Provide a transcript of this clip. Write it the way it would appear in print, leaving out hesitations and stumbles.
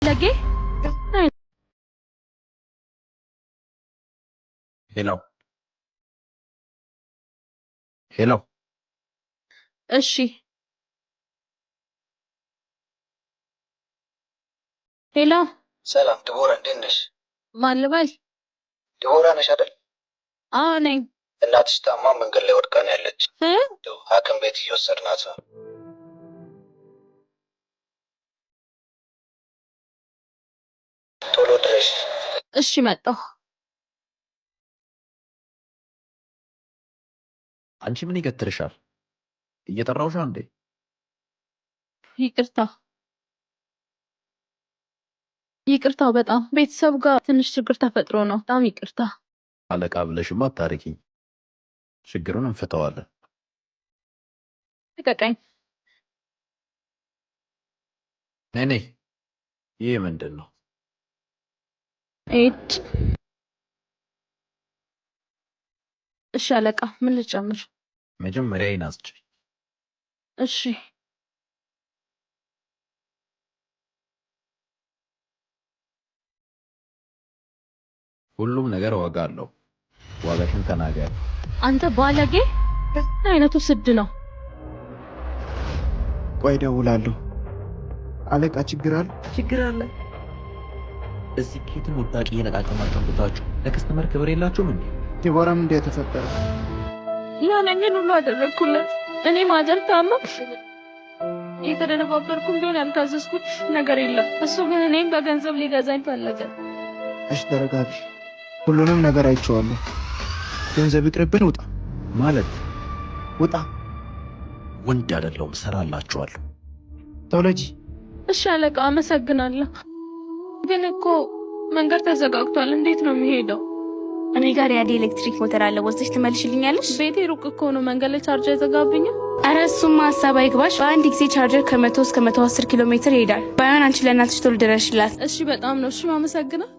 ባለጌ ሄሎ ሄሎ። እሺ ሄሎ ሰላም ድቦራ፣ እንዴት ነሽ? ማን ልበል? ድቦራ ነሽ አይደል? አዎ ነኝ። እናትሽ ታማ መንገድ ላይ ወድቃ ነው ያለች። ሐኪም ቤት እየወሰድናት ነው። ቶሎ ድረሽ። እሺ መጣሁ። አንቺ ምን ይገትርሻል? እየጠራሁሽ እንዴ? ይቅርታ ይቅርታ፣ በጣም ቤተሰብ ጋር ትንሽ ችግር ተፈጥሮ ነው። በጣም ይቅርታ። አለቃ ብለሽማ አታርቂኝ። ችግሩን እንፈታዋለን። ልቀቀኝ። ነይ ነይ። ይህ ምንድን ነው? ኤድ እሺ አለቃ፣ ምን ልጨምር? መጀመሪያ ይናስጭ። እሺ ሁሉም ነገር ዋጋ አለው። ዋጋሽን ተናገር። አንተ ባለጌ! ምን አይነቱ ስድ ነው? ቆይ እደውላለሁ። አለቃ ችግር አለ? ችግር አለ? እዚህ ኬትን ወዳቂ እየነቃቀማችሁ ቦታችሁ ለከስተመር ክብር የላችሁም እንዴ? ዲቦራም እንዴት ተፈጠረ? ያለኝን ሁሉ አደረግኩለት። እኔ ማዘር ታመም የተደነባበርኩ ቢሆን ያልታዘዝኩት ነገር የለም። እሱ ግን እኔም በገንዘብ ሊገዛኝ ፈለገ። እሺ ተረጋጊ። ሁሉንም ነገር አይቼዋለሁ። ገንዘብ ይቅርብን፣ ውጣ ማለት ውጣ። ወንድ አይደለሁም፣ እሰራላችኋለሁ። ተውለጂ። እሺ አለቃ፣ አመሰግናለሁ። ግን እኮ መንገድ ተዘጋግቷል። እንዴት ነው የሚሄደው? እኔ ጋር ያዲ ኤሌክትሪክ ሞተር አለ፣ ወስደሽ ትመልሽልኛለሽ? ቤቴ ሩቅ እኮ ነው። መንገድ ላይ ቻርጀር የተጋብኝ። ኧረ እሱማ ሀሳብ አይግባሽ። በአንድ ጊዜ ቻርጀር ከ100 እስከ 110 ኪሎ ሜትር ይሄዳል። ባይሆን አንቺ ለእናትሽ ቶሎ ድረሽላት። እሺ በጣም ነው። እሺ አመሰግናለሁ።